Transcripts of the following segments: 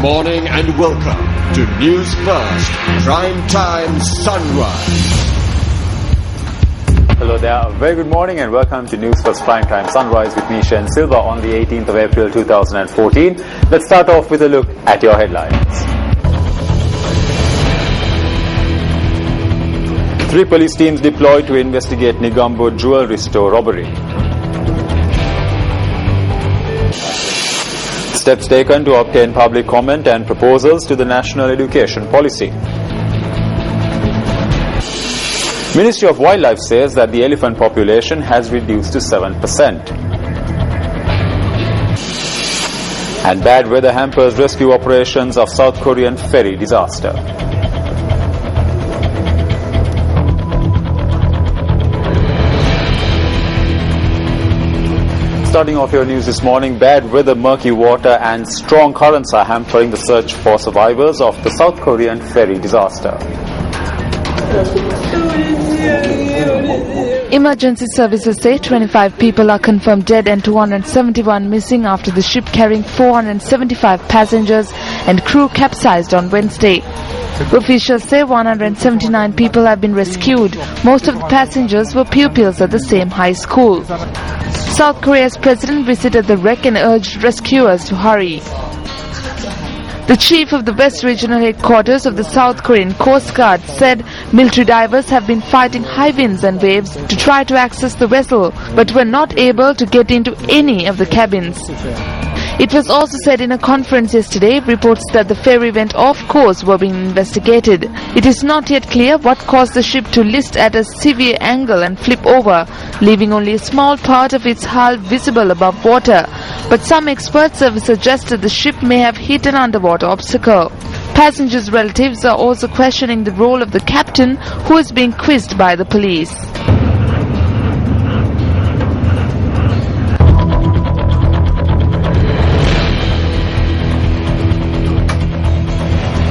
morning and welcome to Newsfirst Prime Time Sunrise. Hello there, a very good morning and welcome to Newsfirst Prime Time Sunrise with me, Shen Silva, on the 18th of April 2014. Let's start off with a look at your headlines. 3 police teams deployed to investigate Negombo jewelry store robbery. Steps taken to obtain public comment and proposals to the national education policy. Ministry of Wildlife says that the elephant population has reduced to 7%. And bad weather hampers rescue operations of South Korean ferry disaster. Starting off your news this morning, bad weather, murky water and strong currents are hampering the search for survivors of the South Korean ferry disaster. Emergency services say 25 people are confirmed dead and 271 missing after the ship carrying 475 passengers and crew capsized on Wednesday. Officials say 179 people have been rescued. Most of the passengers were pupils at the same high school. South Korea's president visited the wreck and urged rescuers to hurry. The chief of the West Regional Headquarters of the South Korean Coast Guard said military divers have been fighting high winds and waves to try to access the vessel, but were not able to get into any of the cabins. It was also said in a conference yesterday, reports that the ferry went off course were being investigated. It is not yet clear what caused the ship to list at a severe angle and flip over, leaving only a small part of its hull visible above water. But some experts have suggested the ship may have hit an underwater obstacle. Passengers' relatives are also questioning the role of the captain, who is being quizzed by the police.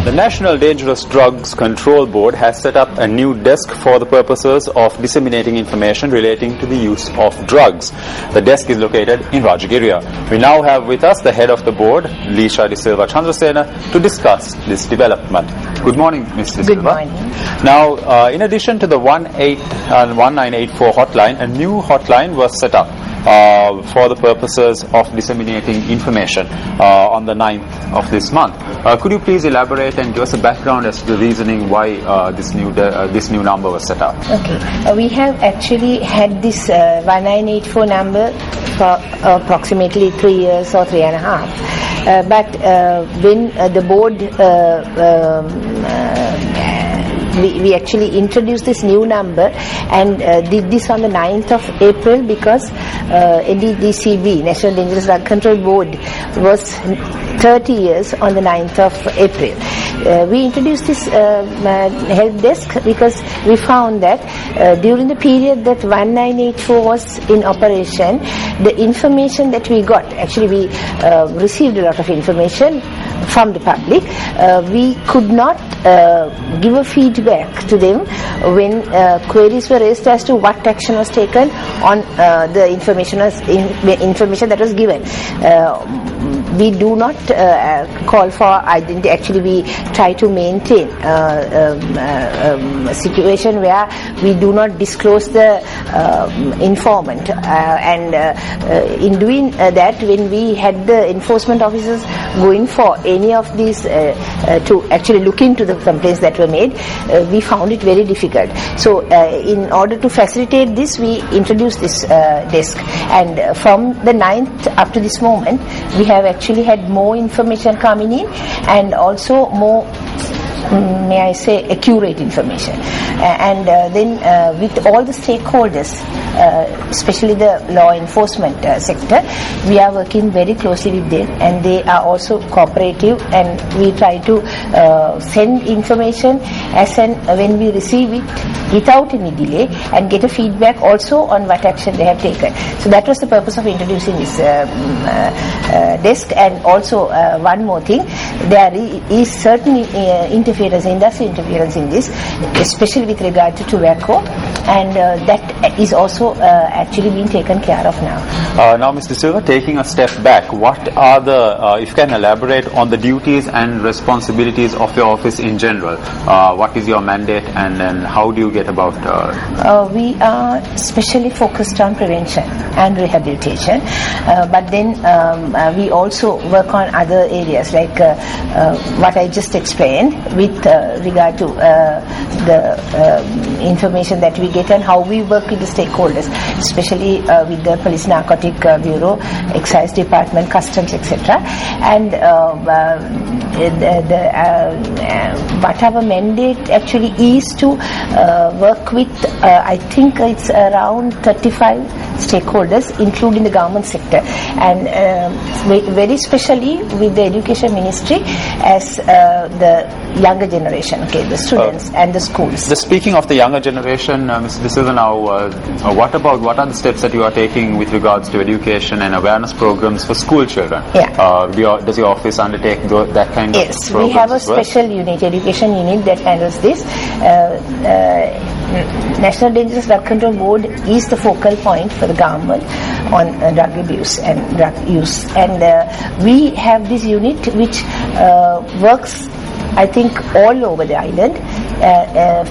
The National Dangerous Drugs Control Board has set up a new desk for the purposes of disseminating information relating to the use of drugs. The desk is located in Rajagiriya. We now have with us the head of the board, Lisha De Silva Chandrasena, to discuss this development. Good morning, Ms. De Silva. Good morning. Now, in addition to the 1984 hotline, a new hotline was set up for the purposes of disseminating information on the 9th of this month. Could you please elaborate and give us a background as to the reasoning why this new number was set up? Okay. We have actually had this 1984 number for approximately 3 years or 3.5. But when the board we actually introduced this new number and did this on the 9th of April because NDDCB, National Dangerous Drug Control Board, was 30 years on the 9th of April. We introduced this help desk because we found that during the period that 1984 was in operation, the information that we got, actually we received a lot of information from the public. We could not give a feedback to them when queries were raised as to what action was taken on the information that was given. We do not call for identity. Actually, we try to maintain a situation where we do not disclose the informant. And in doing that, when we had the enforcement officers going for any of these to actually look into the complaints that were made, we found it very difficult. So in order to facilitate this, we introduced this desk, and from the 9th up to this moment, we have actually had more information coming in and also more, may I say, accurate information. And then with all the stakeholders, especially the law enforcement sector, we are working very closely with them, and they are also cooperative, and we try to send information as and when we receive it without any delay, and get a feedback also on what action they have taken. So that was the purpose of introducing this desk. And also one more thing, there is certain industry interference in this, especially with regard to tobacco, and that is also actually being taken care of now. Now, Mr. Silva, taking a step back, what are the, if you can elaborate on the duties and responsibilities of your office in general? What is your mandate, and then how do you get about? We are specially focused on prevention and rehabilitation, but then we also work on other areas like what I just explained with regard to the information that we get and how we work with the stakeholders, especially with the Police Narcotic Bureau, Excise Department, Customs, etc. And what our mandate actually is to work with, I think it's around 35 stakeholders, including the government sector, and very specially with the Education Ministry as the younger generation, the students and the schools. Speaking of the younger generation, Mr. De Silva, now what are the steps that you are taking with regards to education and awareness programs for school children? Does your office undertake that kind of programs? Yes, we have a special unit, education unit, that handles this. National Dangerous Drug Control Board is the focal point for the government on drug abuse and drug use, and we have this unit which works, I think, all over the island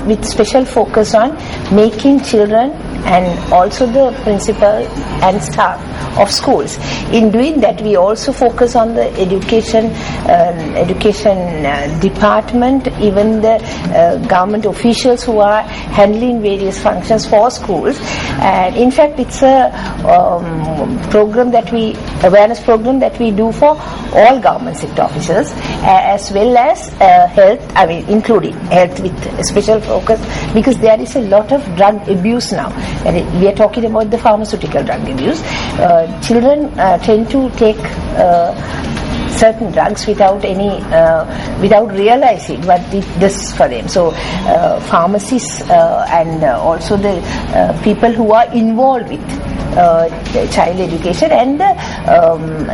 with special focus on making children and also the principal and staff of schools. In doing that, we also focus on the education department, even the government officials who are handling various functions for schools. And in fact, it's a awareness program that we do for all government sector officers, as well as health, including health with special focus, because there is a lot of drug abuse now. And we are talking about the pharmaceutical drug abuse. Children tend to take certain drugs without realizing what it does for them. So pharmacists and also the people who are involved with child education and the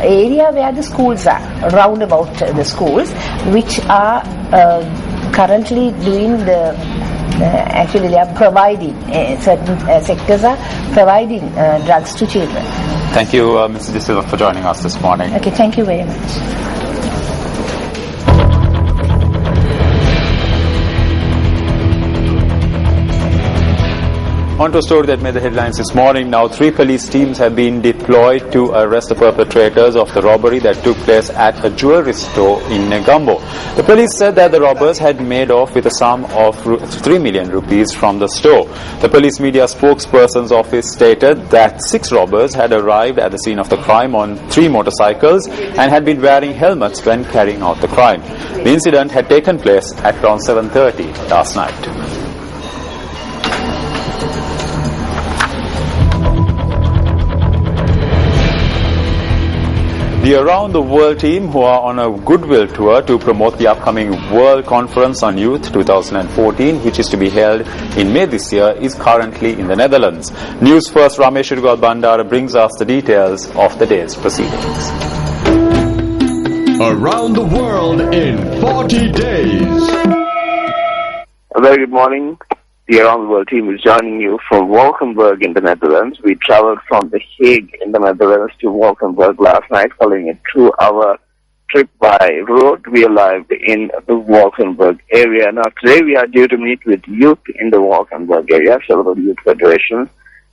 area where the schools are, round about the schools, which are currently doing actually they are providing, certain sectors are providing drugs to children. Thank you, Mr. De Silva, for joining us this morning. Okay, thank you very much. On to a story that made the headlines this morning. Now, 3 police teams have been deployed to arrest the perpetrators of the robbery that took place at a jewelry store in Negombo. The police said that the robbers had made off with a sum of 3 million rupees from the store. The police media spokesperson's office stated that 6 robbers had arrived at the scene of the crime on 3 motorcycles and had been wearing helmets when carrying out the crime. The incident had taken place at around 7:30 last night. The Around the World team, who are on a goodwill tour to promote the upcoming World Conference on Youth 2014, which is to be held in May this year, is currently in the Netherlands. Newsfirst Ramesh Bandara brings us the details of the day's proceedings. Around the World in 40 days. A very good morning. The Around the World team is joining you from Valkenburg in the Netherlands. We traveled from The Hague in the Netherlands to Valkenburg last night. Following a 2-hour trip by road, we arrived in the Valkenburg area. Now today we are due to meet with youth in the Valkenburg area, several youth federations,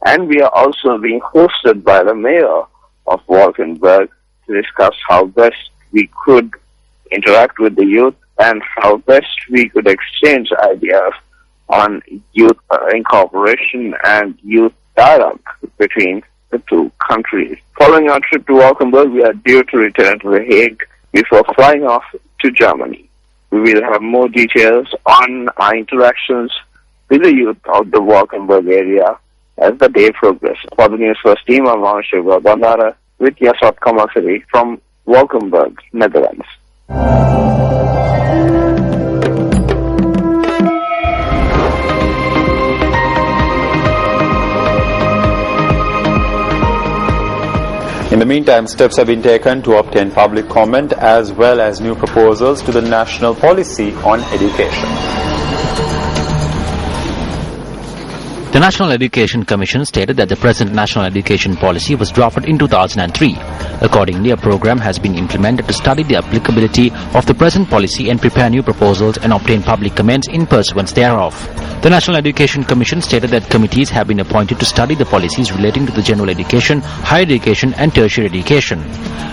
and we are also being hosted by the mayor of Valkenburg to discuss how best we could interact with the youth and how best we could exchange ideas on youth incorporation and youth dialogue between the 2 countries. Following our trip to Valkenburg, we are due to return to The Hague before flying off to Germany. We will have more details on our interactions with the youth of the Valkenburg area as the day progresses. For the Newsfirst team, I'm Ramesh Bandara with Yasot Kamasari from Valkenburg, Netherlands. In In the meantime, steps have been taken to obtain public comment as well as new proposals to the national policy on education. The National Education Commission stated that the present national education policy was drafted in 2003. Accordingly, a program has been implemented to study the applicability of the present policy and prepare new proposals and obtain public comments in pursuance thereof. The National Education Commission stated that committees have been appointed to study the policies relating to the general education, higher education and tertiary education.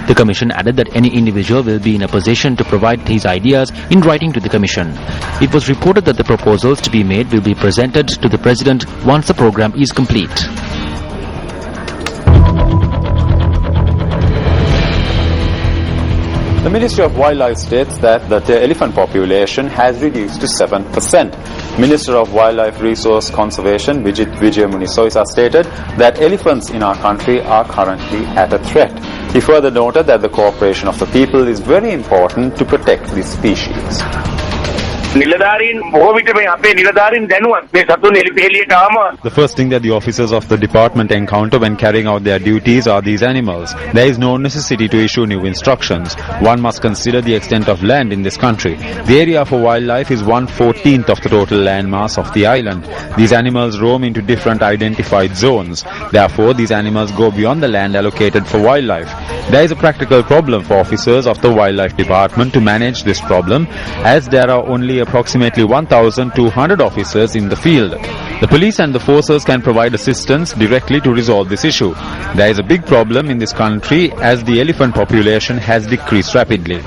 The Commission added that any individual will be in a position to provide his ideas in writing to the Commission. It was reported that the proposals to be made will be presented to the President once the program is complete. The Ministry of Wildlife states that the elephant population has reduced to 7%. Minister of Wildlife Resource Conservation Vijit Vijayamunisoisa stated that elephants in our country are currently at a threat. He further noted that the cooperation of the people is very important to protect this species. The first thing that the officers of the department encounter when carrying out their duties are these animals. There is no necessity to issue new instructions. One must consider the extent of land in this country. The area for wildlife is 1/14 of the total landmass of the island. These animals roam into different identified zones. Therefore, these animals go beyond the land allocated for wildlife. There is a practical problem for officers of the wildlife department to manage this problem, as there are only approximately 1,200 officers in the field. The police and the forces can provide assistance directly to resolve this issue. There is a big problem in this country as the elephant population has decreased rapidly.